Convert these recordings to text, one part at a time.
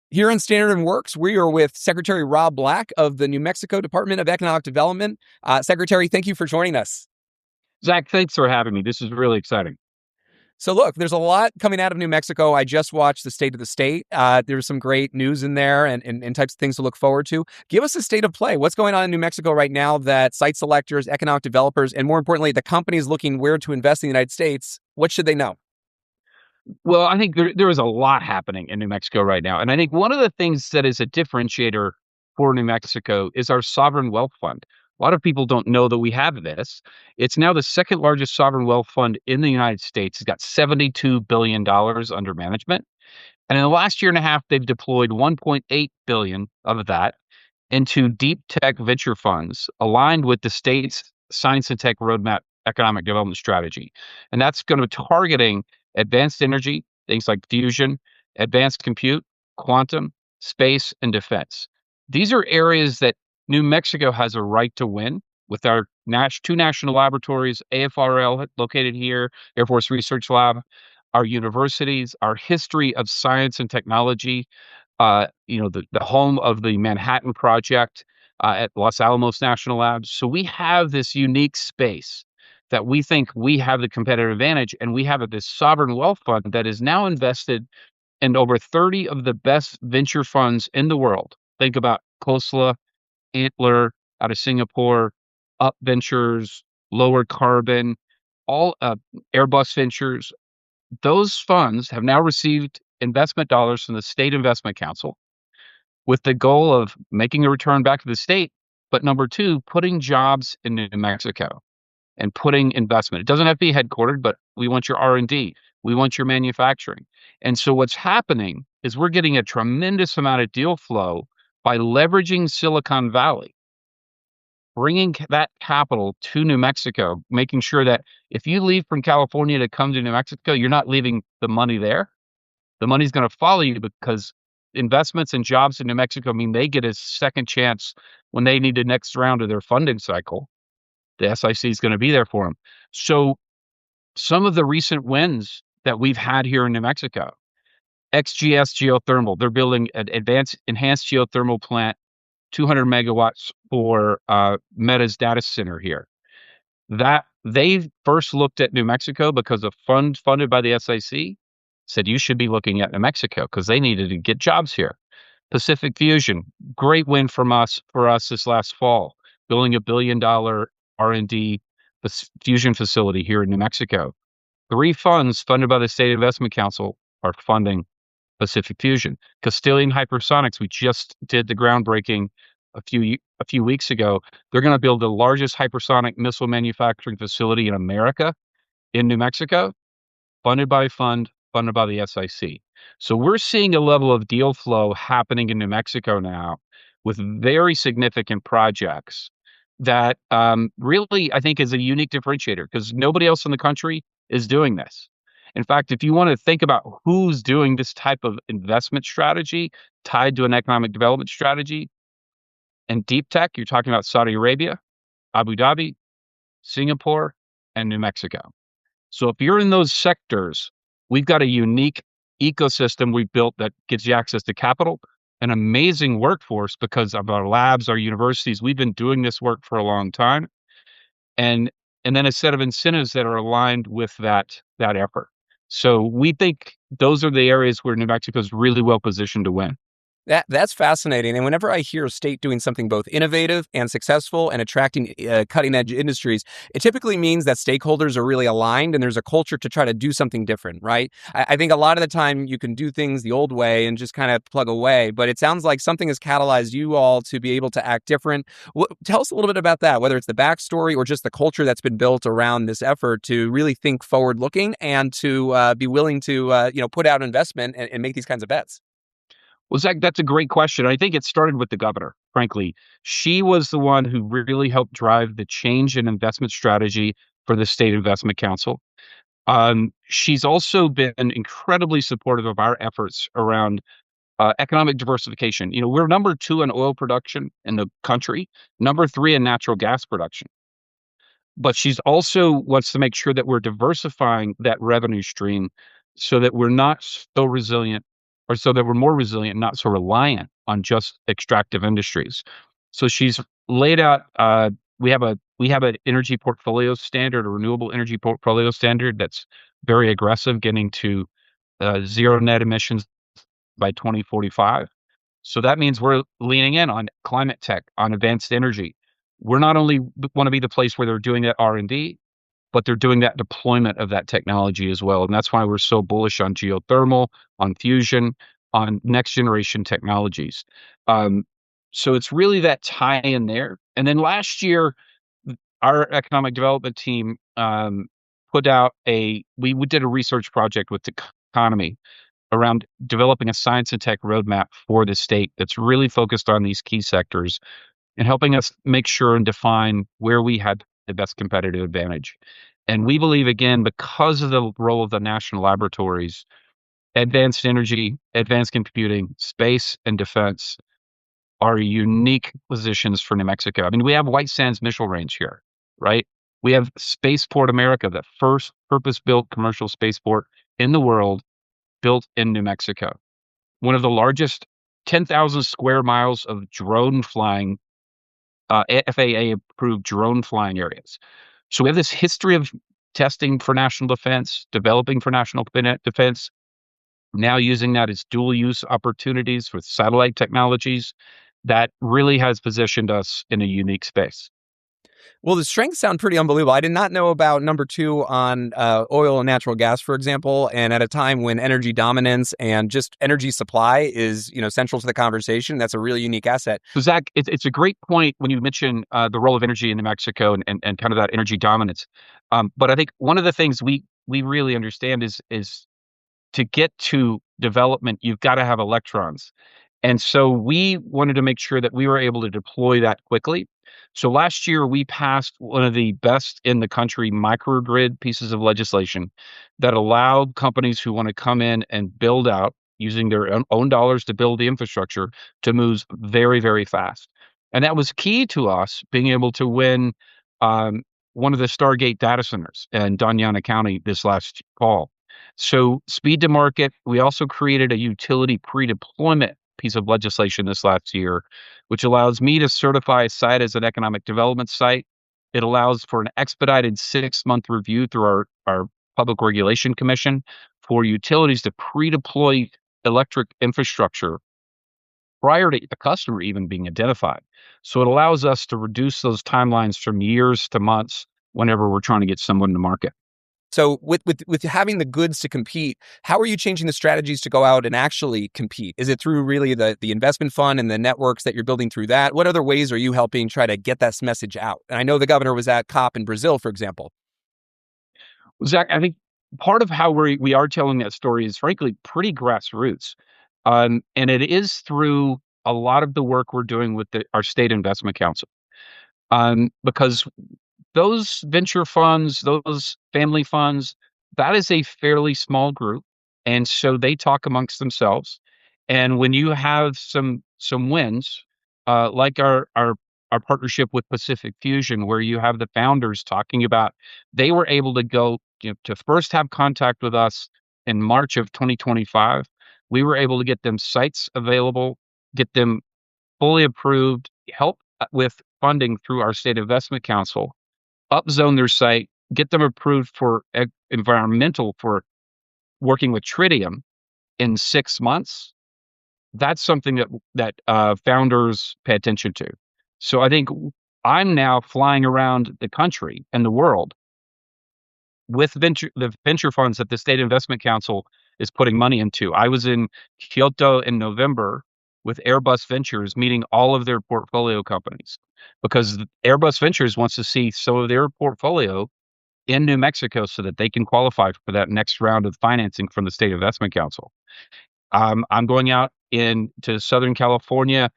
Here on Standard Works, we are with Secretary Rob Black of the New Mexico Department of Economic Development. Secretary, thank you for joining us. Zach, thanks for having me. This is really exciting. So, look, there's a lot coming out of New Mexico. I just watched the State of the State. There's some great news in there and types of things to look forward to. Give us a state of play. What's going on in New Mexico right now that site selectors, economic developers, and more importantly, the companies looking where to invest in the United States, what should they know? Well, I think there is a lot happening in New Mexico right now. And I think one of the things that is a differentiator for New Mexico is our sovereign wealth fund. A lot of people don't know that we have this. It's now the second largest sovereign wealth fund in the United States. It's got $72 billion under management. And in the last year and a half, they've deployed 1.8 billion of that into deep tech venture funds aligned with the state's science and tech roadmap economic development strategy. And that's going to be targeting advanced energy, things like fusion, advanced compute, quantum, space, and defense. These are areas that New Mexico has a right to win with our two national laboratories, AFRL located here, Air Force Research Lab, our universities, our history of science and technology, the home of the Manhattan Project at Los Alamos National Labs. So we have this unique space that we think we have the competitive advantage, and we have this sovereign wealth fund that is now invested in over 30 of the best venture funds in the world. Think about Khosla, Antler out of Singapore, Up Ventures, Lower Carbon, all Airbus Ventures. Those funds have now received investment dollars from the State Investment Council with the goal of making a return back to the state, but number two, putting jobs in New Mexico and putting investment. It doesn't have to be headquartered, but we want your R&D. We want your manufacturing. And so what's happening is we're getting a tremendous amount of deal flow by leveraging Silicon Valley, bringing that capital to New Mexico, making sure that if you leave from California to come to New Mexico, you're not leaving the money there. The money's going to follow you because investments and jobs in New Mexico mean they get a second chance when they need the next round of their funding cycle. The SIC is going to be there for them. So some of the recent wins that we've had here in New Mexico, XGS Geothermal, they're building an enhanced geothermal plant, 200 megawatts for Meta's data center here. That they first looked at New Mexico because a fund funded by the SIC said you should be looking at New Mexico because they needed to get jobs here. Pacific Fusion, great win for us this last fall, building $1 billion R&D fusion facility here in New Mexico. 3 funds funded by the State Investment Council are funding Pacific Fusion. Castilian Hypersonics, we just did the groundbreaking a few weeks ago. They're going to build the largest hypersonic missile manufacturing facility in America in New Mexico, funded by a fund funded by the SIC. So we're seeing a level of deal flow happening in New Mexico now with very significant projects that really, I think, is a unique differentiator because nobody else in the country is doing this. In fact, if you want to think about who's doing this type of investment strategy tied to an economic development strategy and deep tech, you're talking about Saudi Arabia, Abu Dhabi, Singapore, and New Mexico. So if you're in those sectors, we've got a unique ecosystem we've built that gives you access to capital, an amazing workforce because of our labs, our universities. We've been doing this work for a long time. And then a set of incentives that are aligned with that effort. So we think those are the areas where New Mexico is really well positioned to win. That's fascinating. And whenever I hear a state doing something both innovative and successful and attracting cutting edge industries, it typically means that stakeholders are really aligned and there's a culture to try to do something different, right? I think a lot of the time you can do things the old way and just kind of plug away, but it sounds like something has catalyzed you all to be able to act different. Tell us a little bit about that, whether it's the backstory or just the culture that's been built around this effort to really think forward looking and to be willing to put out investment and make these kinds of bets. Well, Zach, that's a great question. I think it started with the governor, frankly. She was the one who really helped drive the change in investment strategy for the State Investment Council. She's also been incredibly supportive of our efforts around economic diversification. We're number 2 in oil production in the country, number 3 in natural gas production. But she's also wants to make sure that we're diversifying that revenue stream so that we're not so resilient or so that we're more resilient, not so reliant on just extractive industries. So she's laid out. We have an energy portfolio standard, a renewable energy portfolio standard that's very aggressive, getting to zero net emissions by 2045. So that means we're leaning in on climate tech, on advanced energy. We're not only want to be the place where they're doing that R&D, but they're doing that deployment of that technology as well. And that's why we're so bullish on geothermal, on fusion, on next generation technologies. Um, so it's really that tie in there. And then last year, our economic development team we did a research project with the economy around developing a science and tech roadmap for the state that's really focused on these key sectors and helping us make sure and define where we had the best competitive advantage. And we believe, again, because of the role of the national laboratories, advanced energy, advanced computing, space, and defense are unique positions for New Mexico. I mean, we have White Sands Missile Range here, right? We have Spaceport America, the first purpose-built commercial spaceport in the world, built in New Mexico. One of the largest 10,000 square miles of drone flying, FAA approved drone flying areas. So we have this history of testing for national defense, developing for national defense, now using that as dual use opportunities with satellite technologies that really has positioned us in a unique space. Well, the strengths sound pretty unbelievable. I did not know about number two on oil and natural gas, for example. And at a time when energy dominance and just energy supply is, central to the conversation, that's a really unique asset. So, Zach, it's a great point when you mention the role of energy in New Mexico and kind of that energy dominance. But I think one of the things we really understand is to get to development, you've got to have electrons. And so we wanted to make sure that we were able to deploy that quickly. So last year, we passed one of the best in the country microgrid pieces of legislation that allowed companies who want to come in and build out using their own dollars to build the infrastructure to move very, very fast. And that was key to us being able to win um, one of the Stargate data centers in Doñana County this last fall. So speed to market. We also created a utility pre-deployment piece of legislation this last year, which allows me to certify a site as an economic development site. It allows for an expedited 6-month review through our Public Regulation Commission for utilities to pre-deploy electric infrastructure prior to the customer even being identified. So it allows us to reduce those timelines from years to months whenever we're trying to get someone to market. So with having the goods to compete, how are you changing the strategies to go out and actually compete? Is it through really the investment fund and the networks that you're building through that? What other ways are you helping try to get that message out? And I know the governor was at COP in Brazil, for example. Zach, I think part of how we are telling that story is frankly pretty grassroots. And it is through a lot of the work we're doing with our state investment council. Because those venture funds, those family funds, that is a fairly small group, and so they talk amongst themselves. And when you have some wins, like our partnership with Pacific Fusion, where you have the founders talking about they were able to go to first have contact with us in March of 2025. We were able to get them sites available, get them fully approved, help with funding through our state investment council, upzone their site, get them approved for environmental for working with tritium in 6 months. That's something that founders pay attention to. So I think I'm now flying around the country and the world with the venture funds that the State Investment Council is putting money into. I was in Kyoto in November with Airbus Ventures, meeting all of their portfolio companies, because Airbus Ventures wants to see some of their portfolio in New Mexico so that they can qualify for that next round of financing from the State Investment Council. I'm going out to Southern California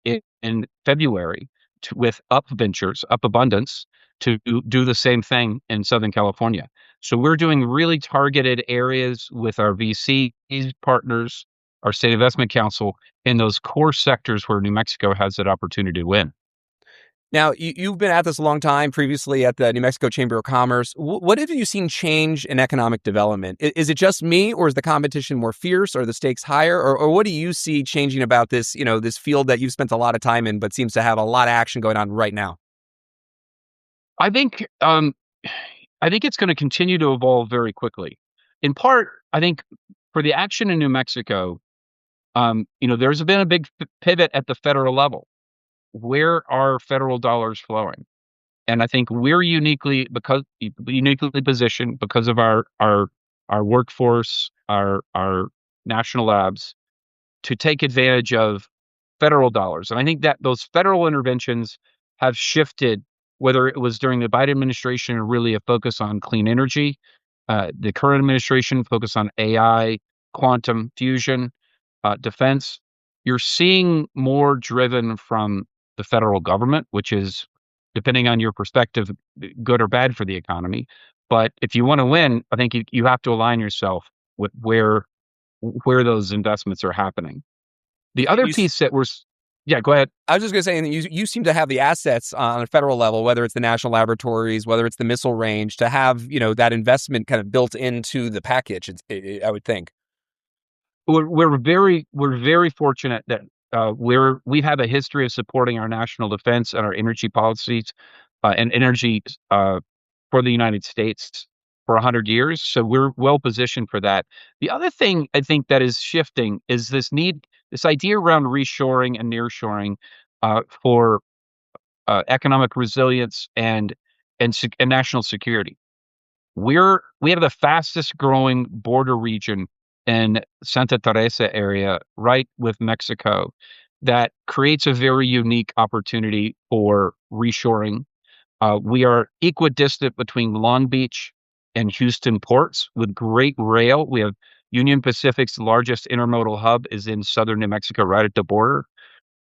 in February with Up Ventures, Up Abundance, to do the same thing in Southern California. So we're doing really targeted areas with our VC partners, our State Investment Council, in those core sectors where New Mexico has that opportunity to win. Now, you've been at this a long time, previously at the New Mexico Chamber of Commerce. What have you seen change in economic development? Is it just me, or is the competition more fierce, or the stakes higher, or what do you see changing about this, this field that you've spent a lot of time in, but seems to have a lot of action going on right now? I think I think it's going to continue to evolve very quickly. In part, I think for the action in New Mexico, there's been a big pivot at the federal level. Where are federal dollars flowing? And I think we're uniquely positioned because of our workforce, our national labs to take advantage of federal dollars. And I think that those federal interventions have shifted, whether it was during the Biden administration or really a focus on clean energy, the current administration focus on AI, quantum fusion, defense. You're seeing more driven from the federal government, which is, depending on your perspective, good or bad for the economy. But if you want to win, I think you have to align yourself with where those investments are happening. The And other piece that yeah, go ahead. I was just going to say, and you seem to have the assets on a federal level, whether it's the national laboratories, whether it's the missile range, to have that investment kind of built into the package. I would think. We're very fortunate that we have a history of supporting our national defense and our energy policies and energy for the United States for 100 years. So we're well positioned for that. The other thing I think that is shifting is this idea around reshoring and nearshoring for economic resilience and national security. We have the fastest growing border region in Santa Teresa area, right with Mexico, that creates a very unique opportunity for reshoring. We are equidistant between Long Beach and Houston ports with great rail. We have Union Pacific's largest intermodal hub is in southern New Mexico, right at the border.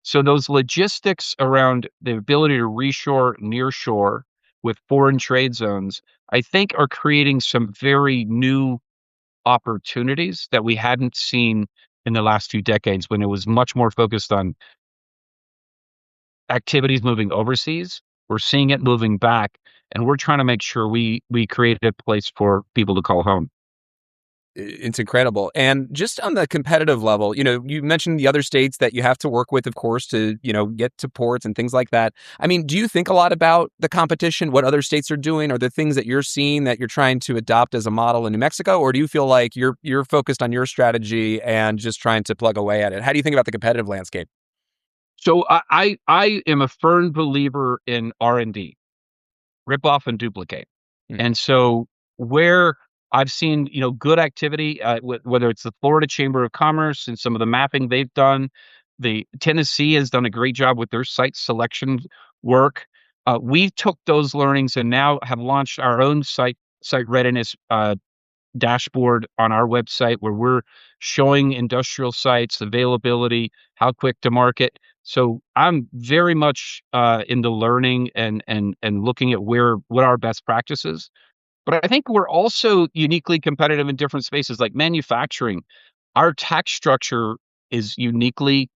So those logistics around the ability to reshore, nearshore with foreign trade zones, I think are creating some very new opportunities that we hadn't seen in the last few decades when it was much more focused on activities moving overseas. We're seeing it moving back, and we're trying to make sure we create a place for people to call home. It's incredible. And just on the competitive level, you mentioned the other states that you have to work with, of course, to, get to ports and things like that. I mean, do you think a lot about the competition, what other states are doing? Are there things that you're seeing that you're trying to adopt as a model in New Mexico? Or do you feel like you're focused on your strategy and just trying to plug away at it? How do you think about the competitive landscape? So I am a firm believer in R&D, rip off and duplicate. Hmm. And so where I've seen, good activity, whether it's the Florida Chamber of Commerce and some of the mapping they've done, the Tennessee has done a great job with their site selection work. We took those learnings and now have launched our own site readiness dashboard on our website where we're showing industrial sites availability, how quick to market. So I'm very much into learning and looking at what our best practices. But I think we're also uniquely competitive in different spaces like manufacturing. Our tax structure is uniquely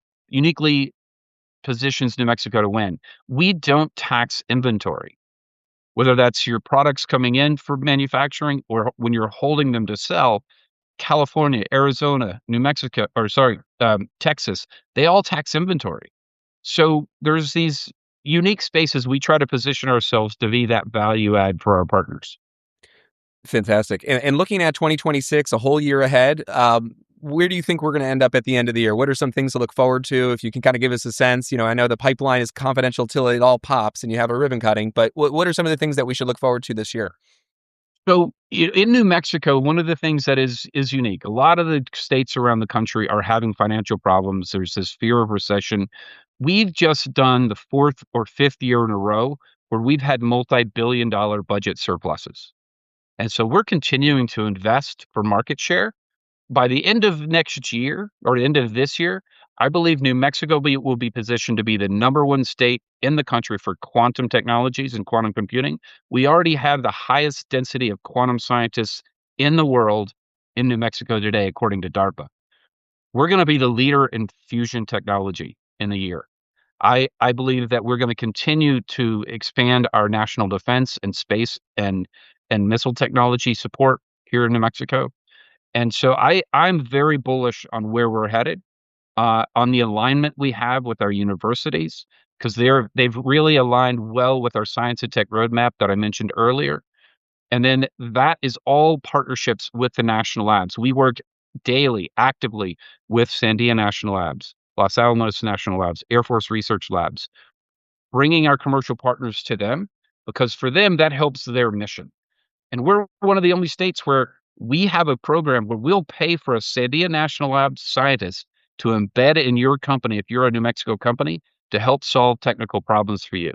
positions New Mexico to win. We don't tax inventory, whether that's your products coming in for manufacturing or when you're holding them to sell. California, Arizona, New Mexico, or sorry, Texas, they all tax inventory. So there's these unique spaces we try to position ourselves to be that value add for our partners. Fantastic. And looking at 2026, a whole year ahead, where do you think we're going to end up at the end of the year? What are some things to look forward to? If you can kind of give us a sense, I know the pipeline is confidential till it all pops and you have a ribbon cutting, but what are some of the things that we should look forward to this year? So in New Mexico, one of the things that is unique, a lot of the states around the country are having financial problems. There's this fear of recession. We've just done the fourth or fifth year in a row where we've had multi-billion-dollar budget surpluses. And so we're continuing to invest for market share. By the end of next year or the end of this year, I believe New Mexico will be positioned to be the number one state in the country for quantum technologies and quantum computing. We already have the highest density of quantum scientists in the world in New Mexico today, according to DARPA. We're going to be the leader in fusion technology in the year. I believe that we're going to continue to expand our national defense and space and missile technology support here in New Mexico. And so I'm very bullish on where we're headed, on the alignment we have with our universities, because they've really aligned well with our science and tech roadmap that I mentioned earlier. And then that is all partnerships with the national labs. We work daily, actively with Sandia National Labs, Los Alamos National Labs, Air Force Research Labs, bringing our commercial partners to them because for them, that helps their mission. And we're one of the only states where we have a program where we'll pay for a Sandia National Labs scientist to embed in your company, if you're a New Mexico company, to help solve technical problems for you.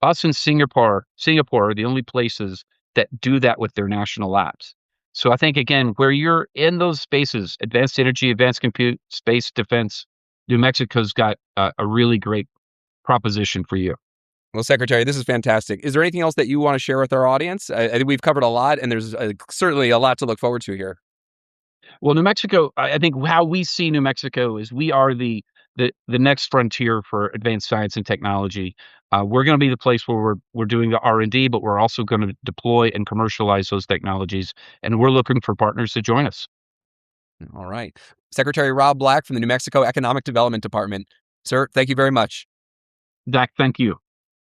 Us and Singapore are the only places that do that with their national labs. So I think again, where you're in those spaces, advanced energy, advanced compute, space, defense, New Mexico's got a really great proposition for you. Well, Secretary, this is fantastic. Is there anything else that you want to share with our audience? I think we've covered a lot, and there's certainly a lot to look forward to here. Well, New Mexico, I think how we see New Mexico is we are the next frontier for advanced science and technology. We're going to be the place where we're doing the R&D, but we're also going to deploy and commercialize those technologies, and we're looking for partners to join us. All right. Secretary Rob Black from the New Mexico Economic Development Department. Sir, thank you very much. Zach, thank you.